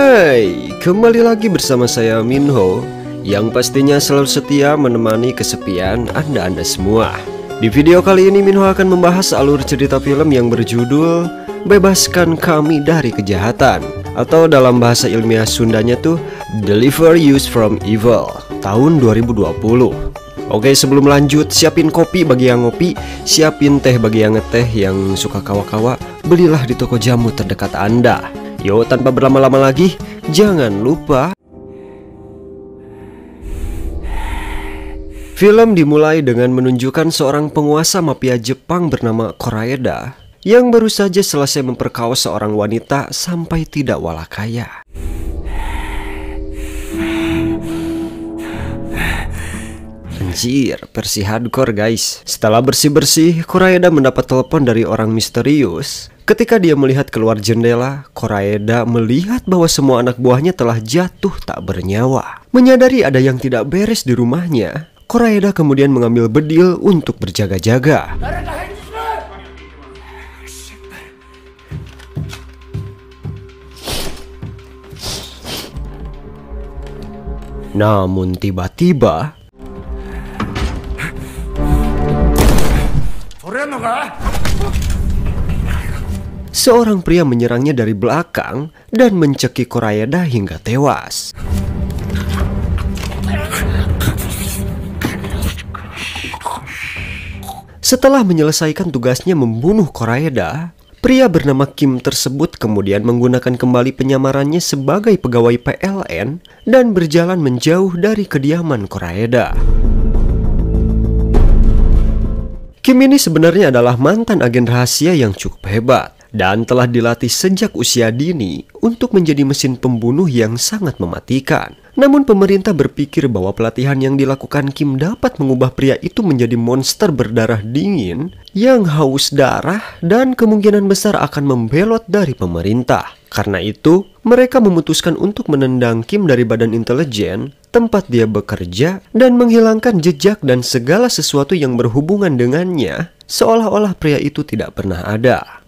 Hai, kembali lagi bersama saya Minho, yang pastinya selalu setia menemani kesepian Anda semua. Di video kali ini Minho akan membahas alur cerita film yang berjudul Bebaskan Kami Dari Kejahatan, atau dalam bahasa ilmiah Sundanya tuh Deliver Us From Evil, tahun 2020. Oke, sebelum lanjut, siapin kopi bagi yang ngopi, siapin teh bagi yang ngeteh, yang suka kawa-kawa, belilah di toko jamu terdekat Anda. Yuk, tanpa berlama-lama lagi, jangan lupa. Film dimulai dengan menunjukkan seorang penguasa mafia Jepang bernama Koreeda yang baru saja selesai memperkaos seorang wanita sampai tidak walak kaya. Anjir, versi hardcore guys. Setelah bersih-bersih, Koreeda mendapat telepon dari orang misterius. Ketika dia melihat keluar jendela, Koreeda melihat bahwa semua anak buahnya telah jatuh tak bernyawa. Menyadari ada yang tidak beres di rumahnya, Koreeda kemudian mengambil bedil untuk berjaga-jaga. Namun tiba-tiba seorang pria menyerangnya dari belakang dan mencekik Koreeda hingga tewas. Setelah menyelesaikan tugasnya membunuh Koreeda, pria bernama Kim tersebut kemudian menggunakan kembali penyamarannya sebagai pegawai PLN dan berjalan menjauh dari kediaman Koreeda. Kim ini sebenarnya adalah mantan agen rahasia yang cukup hebat dan telah dilatih sejak usia dini untuk menjadi mesin pembunuh yang sangat mematikan. Namun pemerintah berpikir bahwa pelatihan yang dilakukan Kim dapat mengubah pria itu menjadi monster berdarah dingin yang haus darah dan kemungkinan besar akan membelot dari pemerintah. Karena itu, mereka memutuskan untuk menendang Kim dari badan intelijen tempat dia bekerja dan menghilangkan jejak dan segala sesuatu yang berhubungan dengannya, seolah-olah pria itu tidak pernah ada.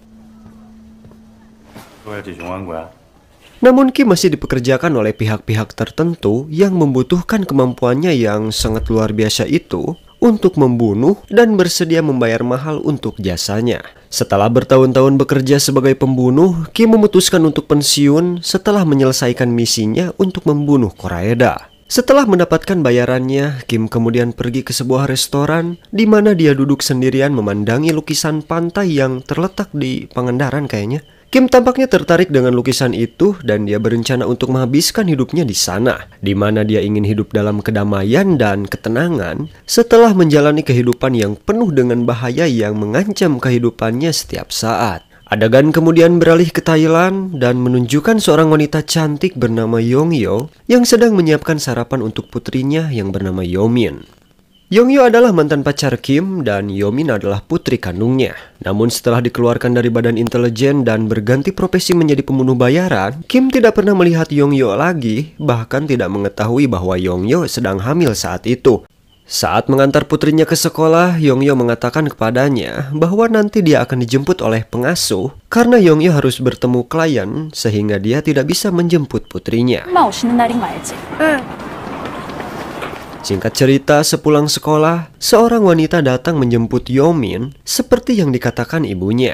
Namun Kim masih dipekerjakan oleh pihak-pihak tertentu yang membutuhkan kemampuannya yang sangat luar biasa itu untuk membunuh dan bersedia membayar mahal untuk jasanya. Setelah bertahun-tahun bekerja sebagai pembunuh, Kim memutuskan untuk pensiun setelah menyelesaikan misinya untuk membunuh Koreeda. Setelah mendapatkan bayarannya, Kim kemudian pergi ke sebuah restoran di mana dia duduk sendirian memandangi lukisan pantai yang terletak di Pangandaran kayaknya. Kim tampaknya tertarik dengan lukisan itu dan dia berencana untuk menghabiskan hidupnya di sana, di mana dia ingin hidup dalam kedamaian dan ketenangan setelah menjalani kehidupan yang penuh dengan bahaya yang mengancam kehidupannya setiap saat. Adegan kemudian beralih ke Thailand dan menunjukkan seorang wanita cantik bernama Yongyo yang sedang menyiapkan sarapan untuk putrinya yang bernama Yomin. Yongyo adalah mantan pacar Kim dan Yomin adalah putri kandungnya. Namun setelah dikeluarkan dari badan intelijen dan berganti profesi menjadi pembunuh bayaran, Kim tidak pernah melihat Yongyo lagi, bahkan tidak mengetahui bahwa Yongyo sedang hamil saat itu. Saat mengantar putrinya ke sekolah, Yongyo mengatakan kepadanya bahwa nanti dia akan dijemput oleh pengasuh karena Yongyo harus bertemu klien sehingga dia tidak bisa menjemput putrinya. Singkat cerita, sepulang sekolah, seorang wanita datang menjemput Yomin seperti yang dikatakan ibunya.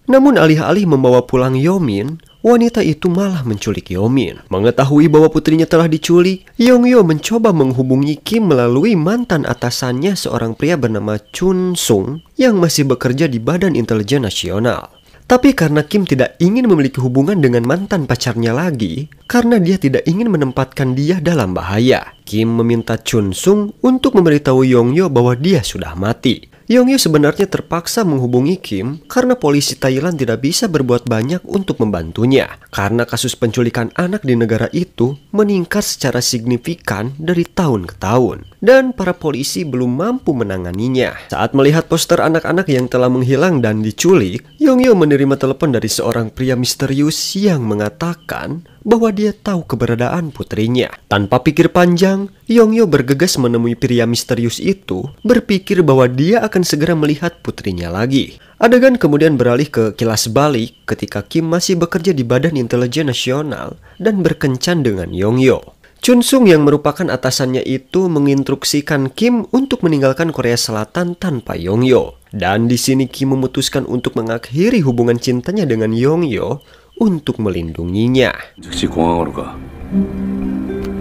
Namun alih-alih membawa pulang Yomin, wanita itu malah menculik Yomin. Mengetahui bahwa putrinya telah diculik, Yongyo mencoba menghubungi Kim melalui mantan atasannya seorang pria bernama Chun Sung yang masih bekerja di Badan Intelijen Nasional. Tapi karena Kim tidak ingin memiliki hubungan dengan mantan pacarnya lagi, karena dia tidak ingin menempatkan dia dalam bahaya, Kim meminta Chun Sung untuk memberitahu Yongyo bahwa dia sudah mati. Yongyo sebenarnya terpaksa menghubungi Kim karena polisi Thailand tidak bisa berbuat banyak untuk membantunya. Karena kasus penculikan anak di negara itu meningkat secara signifikan dari tahun ke tahun. Dan para polisi belum mampu menanganinya. Saat melihat poster anak-anak yang telah menghilang dan diculik, Yongyo menerima telepon dari seorang pria misterius yang mengatakan bahwa dia tahu keberadaan putrinya. Tanpa pikir panjang, Yongyo bergegas menemui pria misterius itu, berpikir bahwa dia akan segera melihat putrinya lagi. Adegan kemudian beralih ke kilas balik ketika Kim masih bekerja di Badan Intelijen Nasional dan berkencan dengan Yongyo. Chun Sung yang merupakan atasannya itu menginstruksikan Kim untuk meninggalkan Korea Selatan tanpa Yongyo. Dan di sini Kim memutuskan untuk mengakhiri hubungan cintanya dengan Yongyo untuk melindunginya. 즉시 공항으로 가.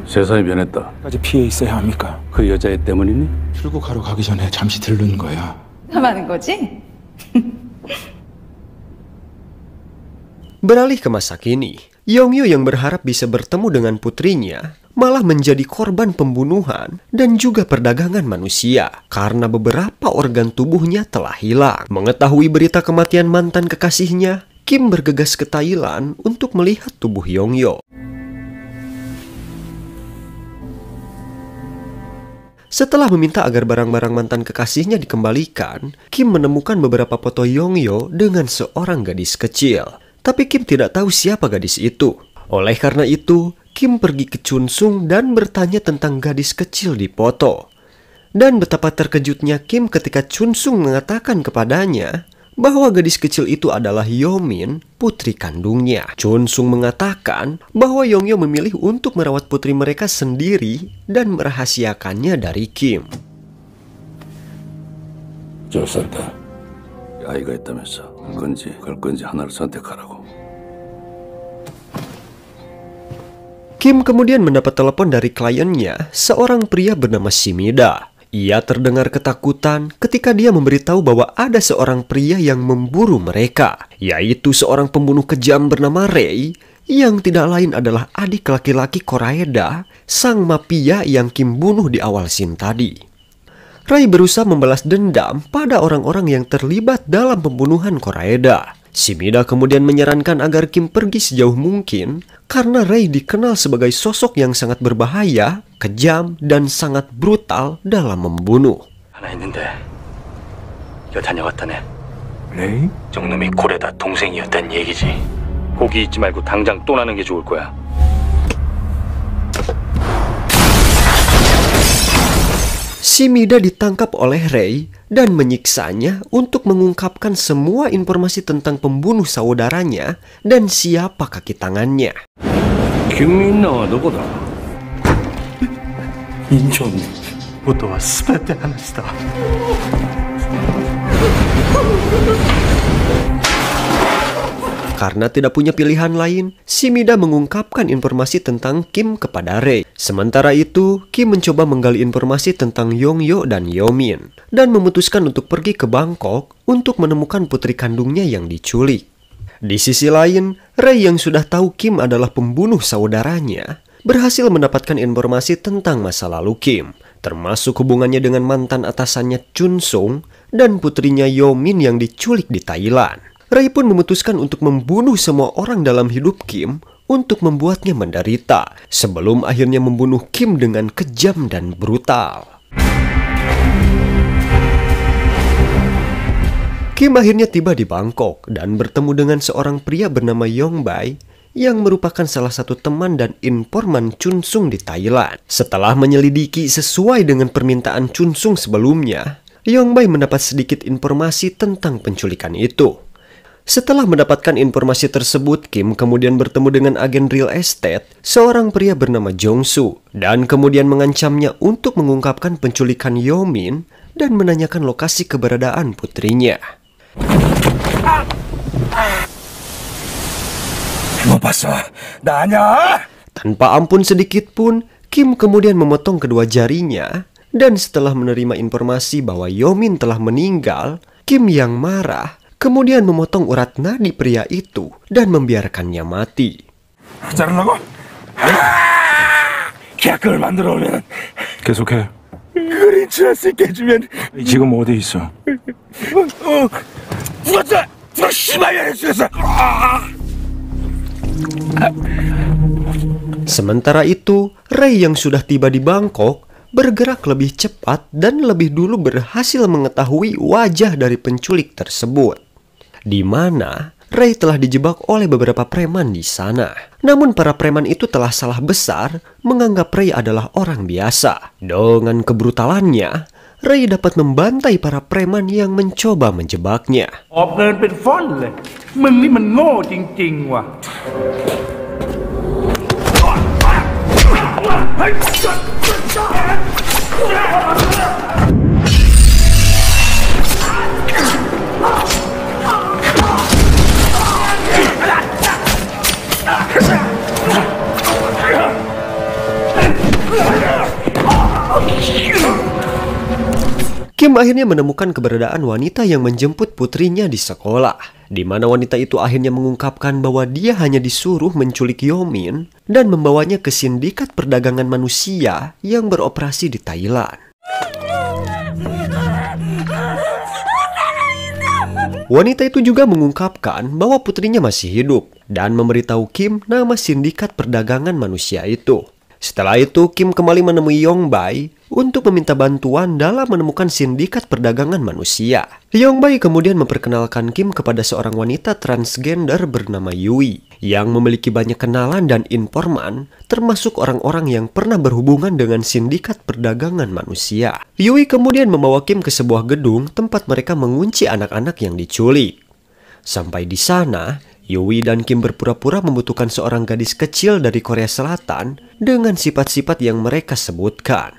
세상이 변했다. 까지 피해 있어야 합니까? 그 여자애 때문이니? 출국하러 가기 전에 잠시 들른 거야. 하는 거지? Beralih ke masa kini, Yongyo yang berharap bisa bertemu dengan putrinya malah menjadi korban pembunuhan dan juga perdagangan manusia karena beberapa organ tubuhnya telah hilang. Mengetahui berita kematian mantan kekasihnya, Kim bergegas ke Thailand untuk melihat tubuh Yongyo. Setelah meminta agar barang-barang mantan kekasihnya dikembalikan, Kim menemukan beberapa foto Yongyo dengan seorang gadis kecil. Tapi Kim tidak tahu siapa gadis itu. Oleh karena itu, Kim pergi ke Chun Sung dan bertanya tentang gadis kecil di foto. Dan betapa terkejutnya Kim ketika Chun Sung mengatakan kepadanya bahwa gadis kecil itu adalah Yomin, putri kandungnya. Chun Sung mengatakan bahwa Yongyo memilih untuk merawat putri mereka sendiri dan merahasiakannya dari Kim. 좋았다. 아이가 있다면서 갈 건지 하나를 선택하라고. Kim kemudian mendapat telepon dari kliennya, seorang pria bernama Shimida. Ia terdengar ketakutan ketika dia memberitahu bahwa ada seorang pria yang memburu mereka, yaitu seorang pembunuh kejam bernama Rei, yang tidak lain adalah adik laki-laki Koraeda, sang mafia yang Kim bunuh di awal scene tadi. Rei berusaha membalas dendam pada orang-orang yang terlibat dalam pembunuhan Koraeda. Shimida kemudian menyarankan agar Kim pergi sejauh mungkin karena Rei dikenal sebagai sosok yang sangat berbahaya, kejam, dan sangat brutal dalam membunuh. 하나 있는데 이거 다녀왔다네. 레이? 정놈이 고래다 동생이었단 얘기지. 거기 있지 말고 당장 떠나는 게 좋을 거야. Shimida ditangkap oleh Rei dan menyiksanya untuk mengungkapkan semua informasi tentang pembunuh saudaranya dan siapa kaki tangannya. 김민나와 너보다 인천 보도와 스파테 하나시다. Karena tidak punya pilihan lain, Shimida mengungkapkan informasi tentang Kim kepada Rei. Sementara itu, Kim mencoba menggali informasi tentang Yongyo dan Yomin dan memutuskan untuk pergi ke Bangkok untuk menemukan putri kandungnya yang diculik. Di sisi lain, Rei yang sudah tahu Kim adalah pembunuh saudaranya, berhasil mendapatkan informasi tentang masa lalu Kim, termasuk hubungannya dengan mantan atasannya Chun Sung dan putrinya Yomin yang diculik di Thailand. Rei pun memutuskan untuk membunuh semua orang dalam hidup Kim untuk membuatnya menderita, sebelum akhirnya membunuh Kim dengan kejam dan brutal. Kim akhirnya tiba di Bangkok dan bertemu dengan seorang pria bernama Yongbai yang merupakan salah satu teman dan informan Chun Sung di Thailand. Setelah menyelidiki sesuai dengan permintaan Chun Sung sebelumnya, Yongbai mendapat sedikit informasi tentang penculikan itu. Setelah mendapatkan informasi tersebut, Kim kemudian bertemu dengan agen real estate, seorang pria bernama Jong-soo, dan kemudian mengancamnya untuk mengungkapkan penculikan Yomin dan menanyakan lokasi keberadaan putrinya. Tanpa ampun sedikit pun, Kim kemudian memotong kedua jarinya, dan setelah menerima informasi bahwa Yomin telah meninggal, Kim yang marah kemudian memotong urat nadi pria itu dan membiarkannya mati. 자르려고? 계약금을 만들어 오면 계속해. 그걸 인출할 수 있게 해주면. 지금 어디 있어? 죽었어! 저 씨발년에 죽었어! Sementara itu, Rei yang sudah tiba di Bangkok bergerak lebih cepat dan lebih dulu berhasil mengetahui wajah dari penculik tersebut, di mana Rei telah dijebak oleh beberapa preman di sana. Namun para preman itu telah salah besar menganggap Ray adalah orang biasa. Dengan kebrutalannya, Ray dapat membantai para preman yang mencoba menjebaknya. ออกเดินเป็นฟ่อนเลยมึงนี่มันโง่จริงๆว่ะ Kim akhirnya menemukan keberadaan wanita yang menjemput putrinya di sekolah, di mana wanita itu akhirnya mengungkapkan bahwa dia hanya disuruh menculik Yomin dan membawanya ke sindikat perdagangan manusia yang beroperasi di Thailand. Wanita itu juga mengungkapkan bahwa putrinya masih hidup dan memberitahu Kim nama sindikat perdagangan manusia itu. Setelah itu, Kim kembali menemui Yongbai untuk meminta bantuan dalam menemukan sindikat perdagangan manusia. Yongbai kemudian memperkenalkan Kim kepada seorang wanita transgender bernama Yui yang memiliki banyak kenalan dan informan, termasuk orang-orang yang pernah berhubungan dengan sindikat perdagangan manusia. Yui kemudian membawa Kim ke sebuah gedung tempat mereka mengunci anak-anak yang diculik. Sampai di sana, Yui dan Kim berpura-pura membutuhkan seorang gadis kecil dari Korea Selatan dengan sifat-sifat yang mereka sebutkan.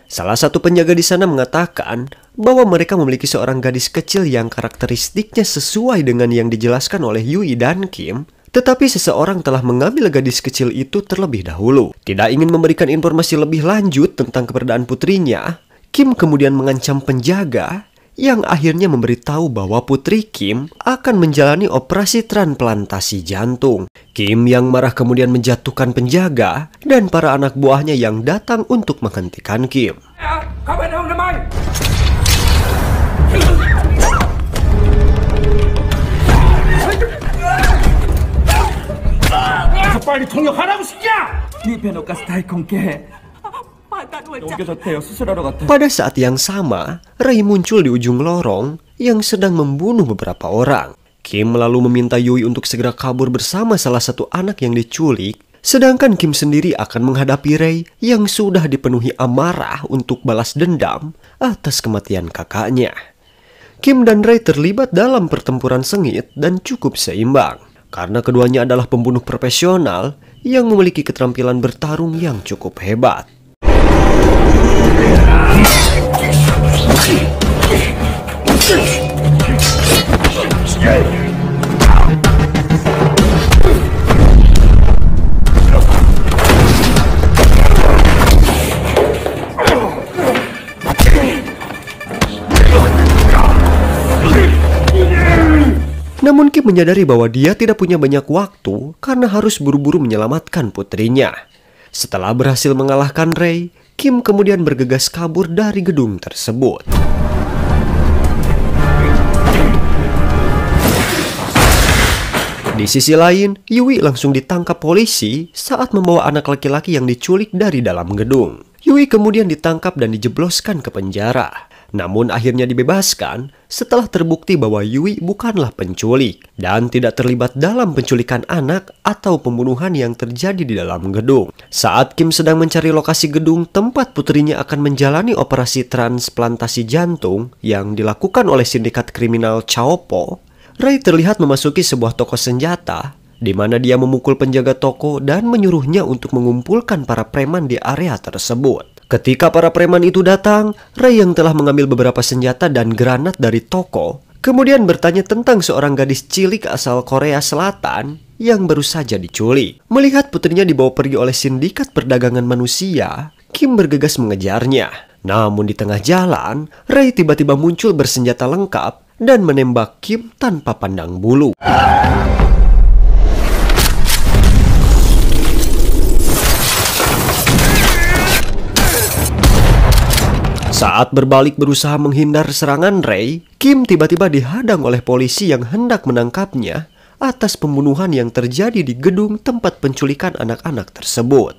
Salah satu penjaga di sana mengatakan bahwa mereka memiliki seorang gadis kecil yang karakteristiknya sesuai dengan yang dijelaskan oleh Yui dan Kim, tetapi seseorang telah mengambil gadis kecil itu terlebih dahulu. Tidak ingin memberikan informasi lebih lanjut tentang keberadaan putrinya, Kim kemudian mengancam penjaga yang akhirnya memberitahu bahwa putri Kim akan menjalani operasi transplantasi jantung. Kim yang marah kemudian menjatuhkan penjaga dan para anak buahnya yang datang untuk menghentikan Kim. Pada saat yang sama, Ray muncul di ujung lorong yang sedang membunuh beberapa orang. Kim lalu meminta Yui untuk segera kabur bersama salah satu anak yang diculik, sedangkan Kim sendiri akan menghadapi Ray yang sudah dipenuhi amarah untuk balas dendam atas kematian kakaknya. Kim dan Ray terlibat dalam pertempuran sengit dan cukup seimbang, karena keduanya adalah pembunuh profesional yang memiliki keterampilan bertarung yang cukup hebat. Namun Kim menyadari bahwa dia tidak punya banyak waktu karena harus buru-buru menyelamatkan putrinya. Setelah berhasil mengalahkan Ray, Kim kemudian bergegas kabur dari gedung tersebut. Di sisi lain, Yui langsung ditangkap polisi saat membawa anak laki-laki yang diculik dari dalam gedung. Yui kemudian ditangkap dan dijebloskan ke penjara. Namun akhirnya dibebaskan setelah terbukti bahwa Yui bukanlah penculik dan tidak terlibat dalam penculikan anak atau pembunuhan yang terjadi di dalam gedung. Saat Kim sedang mencari lokasi gedung tempat putrinya akan menjalani operasi transplantasi jantung yang dilakukan oleh sindikat kriminal Chaopo, Ray terlihat memasuki sebuah toko senjata di mana dia memukul penjaga toko dan menyuruhnya untuk mengumpulkan para preman di area tersebut. Ketika para preman itu datang, Ray yang telah mengambil beberapa senjata dan granat dari toko, kemudian bertanya tentang seorang gadis cilik asal Korea Selatan yang baru saja diculik. Melihat putrinya dibawa pergi oleh sindikat perdagangan manusia, Kim bergegas mengejarnya. Namun di tengah jalan, Ray tiba-tiba muncul bersenjata lengkap dan menembak Kim tanpa pandang bulu. Saat berbalik berusaha menghindar serangan Ray, Kim tiba-tiba dihadang oleh polisi yang hendak menangkapnya atas pembunuhan yang terjadi di gedung tempat penculikan anak-anak tersebut.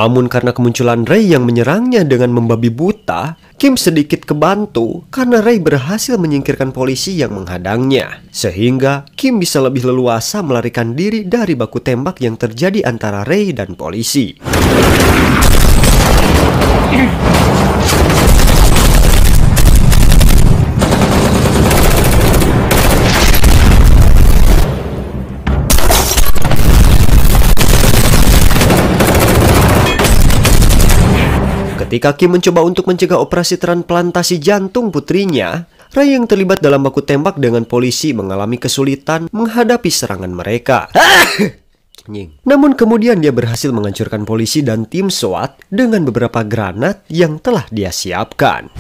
Namun karena kemunculan Ray yang menyerangnya dengan membabi buta, Kim sedikit kebantu karena Ray berhasil menyingkirkan polisi yang menghadangnya. Sehingga Kim bisa lebih leluasa melarikan diri dari baku tembak yang terjadi antara Ray dan polisi. Ketika Kim mencoba untuk mencegah operasi transplantasi jantung putrinya, Ray yang terlibat dalam baku tembak dengan polisi mengalami kesulitan menghadapi serangan mereka. Namun kemudian dia berhasil menghancurkan polisi dan tim SWAT dengan beberapa granat yang telah dia siapkan.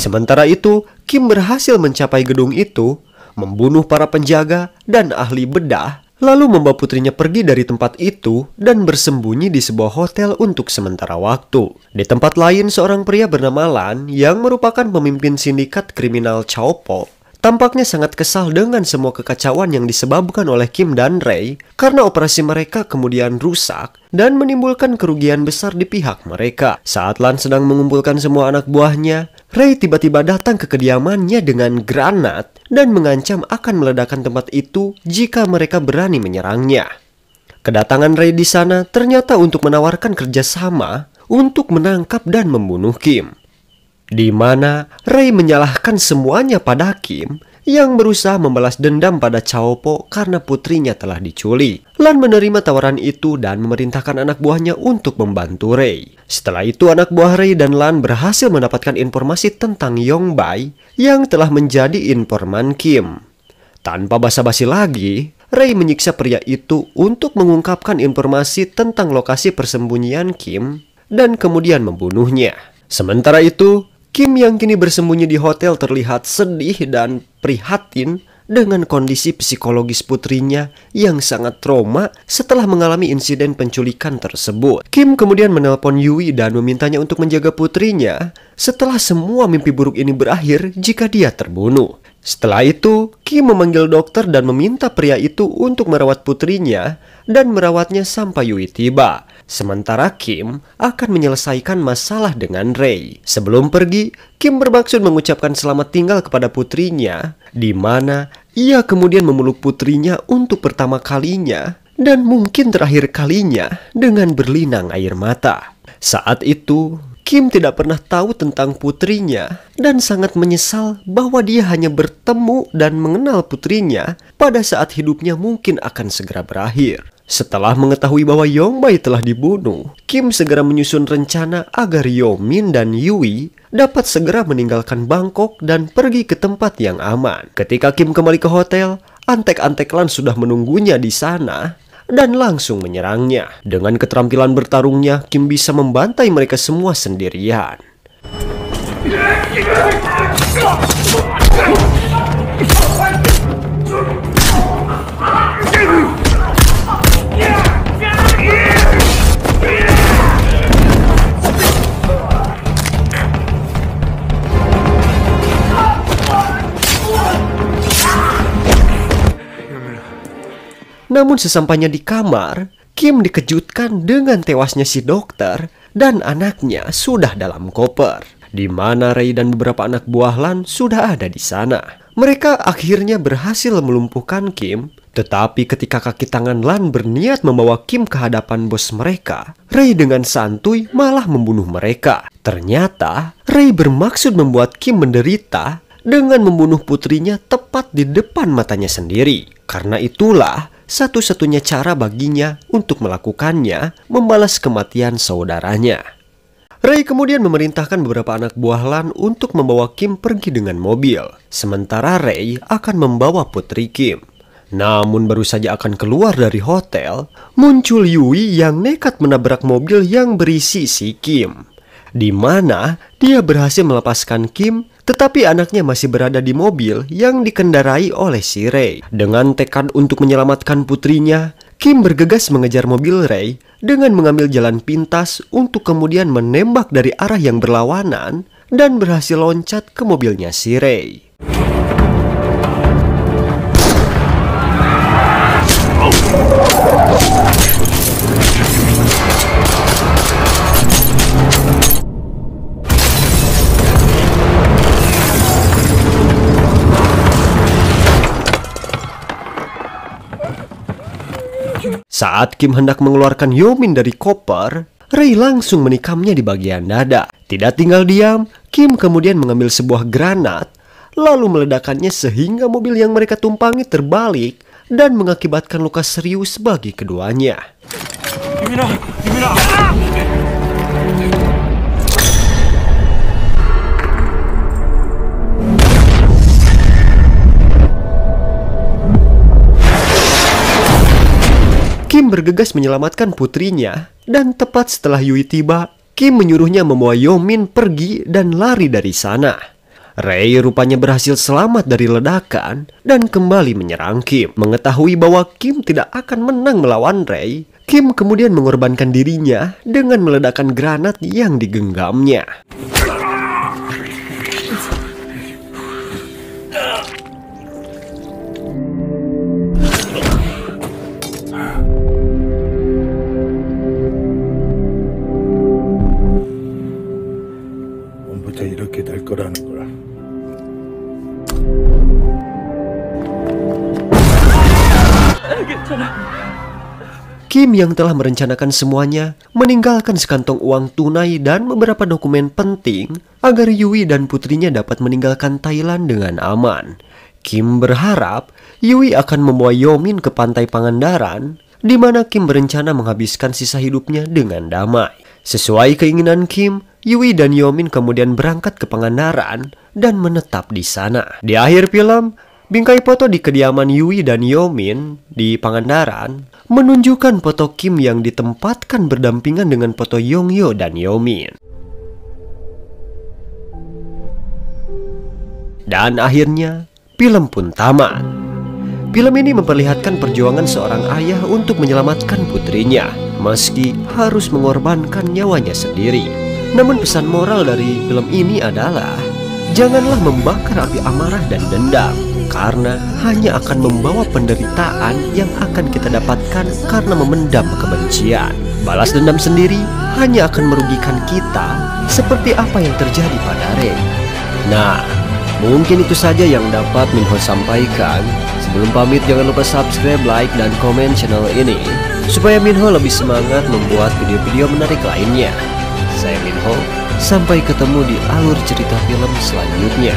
Sementara itu, Kim berhasil mencapai gedung itu, membunuh para penjaga dan ahli bedah, lalu membawa putrinya pergi dari tempat itu dan bersembunyi di sebuah hotel untuk sementara waktu. Di tempat lain, seorang pria bernama Lan yang merupakan pemimpin sindikat kriminal Chow Po tampaknya sangat kesal dengan semua kekacauan yang disebabkan oleh Kim dan Ray karena operasi mereka kemudian rusak dan menimbulkan kerugian besar di pihak mereka. Saat Lan sedang mengumpulkan semua anak buahnya, Ray tiba-tiba datang ke kediamannya dengan granat dan mengancam akan meledakkan tempat itu jika mereka berani menyerangnya. Kedatangan Ray di sana ternyata untuk menawarkan kerjasama untuk menangkap dan membunuh Kim. Di mana Ray menyalahkan semuanya pada Kim yang berusaha membalas dendam pada Chow Po karena putrinya telah diculik. Lan menerima tawaran itu dan memerintahkan anak buahnya untuk membantu Ray. Setelah itu anak buah Ray dan Lan berhasil mendapatkan informasi tentang Yong Bai yang telah menjadi informan Kim. Tanpa basa-basi lagi, Ray menyiksa pria itu untuk mengungkapkan informasi tentang lokasi persembunyian Kim dan kemudian membunuhnya. Sementara itu, Kim yang kini bersembunyi di hotel terlihat sedih dan prihatin dengan kondisi psikologis putrinya yang sangat trauma setelah mengalami insiden penculikan tersebut. Kim kemudian menelpon Yui dan memintanya untuk menjaga putrinya setelah semua mimpi buruk ini berakhir jika dia terbunuh. Setelah itu, Kim memanggil dokter dan meminta pria itu untuk merawat putrinya dan merawatnya sampai Yui tiba. Sementara Kim akan menyelesaikan masalah dengan Ray. Sebelum pergi, Kim bermaksud mengucapkan selamat tinggal kepada putrinya, di mana ia kemudian memeluk putrinya untuk pertama kalinya dan mungkin terakhir kalinya dengan berlinang air mata. Saat itu, Kim tidak pernah tahu tentang putrinya dan sangat menyesal bahwa dia hanya bertemu dan mengenal putrinya pada saat hidupnya mungkin akan segera berakhir. Setelah mengetahui bahwa Yong Bai telah dibunuh, Kim segera menyusun rencana agar Yo Min dan Yui dapat segera meninggalkan Bangkok dan pergi ke tempat yang aman. Ketika Kim kembali ke hotel, antek-antek Lan sudah menunggunya di sana dan langsung menyerangnya. Dengan keterampilan bertarungnya, Kim bisa membantai mereka semua sendirian. Namun sesampainya di kamar, Kim dikejutkan dengan tewasnya si dokter dan anaknya sudah dalam koper, di mana Ray dan beberapa anak buah Lan sudah ada di sana. Mereka akhirnya berhasil melumpuhkan Kim, tetapi ketika kaki tangan Lan berniat membawa Kim ke hadapan bos mereka, Ray dengan santuy malah membunuh mereka. Ternyata Ray bermaksud membuat Kim menderita dengan membunuh putrinya tepat di depan matanya sendiri. Karena itulah satu-satunya cara baginya untuk melakukannya, membalas kematian saudaranya. Ray kemudian memerintahkan beberapa anak buah Lan untuk membawa Kim pergi dengan mobil, sementara Ray akan membawa putri Kim. Namun baru saja akan keluar dari hotel, muncul Yui yang nekat menabrak mobil yang berisi si Kim, di mana dia berhasil melepaskan Kim, tetapi anaknya masih berada di mobil yang dikendarai oleh si Ray. Dengan tekad untuk menyelamatkan putrinya, Kim bergegas mengejar mobil Ray dengan mengambil jalan pintas untuk kemudian menembak dari arah yang berlawanan dan berhasil loncat ke mobilnya si Rey. Saat Kim hendak mengeluarkan Yo-min dari koper, Rey langsung menikamnya di bagian dada. Tidak tinggal diam, Kim kemudian mengambil sebuah granat, lalu meledakannya sehingga mobil yang mereka tumpangi terbalik dan mengakibatkan luka serius bagi keduanya. Kim bergegas menyelamatkan putrinya, dan tepat setelah Yui tiba, Kim menyuruhnya membawa Yo-min pergi dan lari dari sana. Rey rupanya berhasil selamat dari ledakan dan kembali menyerang Kim. Mengetahui bahwa Kim tidak akan menang melawan Rey, Kim kemudian mengorbankan dirinya dengan meledakkan granat yang digenggamnya. 이렇게 될 거라는 걸. Kim yang telah merencanakan semuanya meninggalkan sekantong uang tunai dan beberapa dokumen penting agar Yui dan putrinya dapat meninggalkan Thailand dengan aman. Kim berharap Yui akan membawa Yo-min ke pantai Pangandaran, di mana Kim berencana menghabiskan sisa hidupnya dengan damai. Sesuai keinginan Kim, Yui dan Yo-min kemudian berangkat ke Pangandaran dan menetap di sana. Di akhir film, bingkai foto di kediaman Yui dan Yo-min di Pangandaran menunjukkan foto Kim yang ditempatkan berdampingan dengan foto Yong-yo dan Yo-min. Dan akhirnya, film pun tamat. Film ini memperlihatkan perjuangan seorang ayah untuk menyelamatkan putrinya, meski harus mengorbankan nyawanya sendiri. Namun pesan moral dari film ini adalah, janganlah membakar api amarah dan dendam, karena hanya akan membawa penderitaan yang akan kita dapatkan karena memendam kebencian. Balas dendam sendiri hanya akan merugikan kita, seperti apa yang terjadi pada Rey. Nah, mungkin itu saja yang dapat Minho sampaikan. Sebelum pamit, jangan lupa subscribe, like, dan komen channel ini, supaya Minho lebih semangat membuat video-video menarik lainnya. Saya Minho, sampai ketemu di alur cerita film selanjutnya.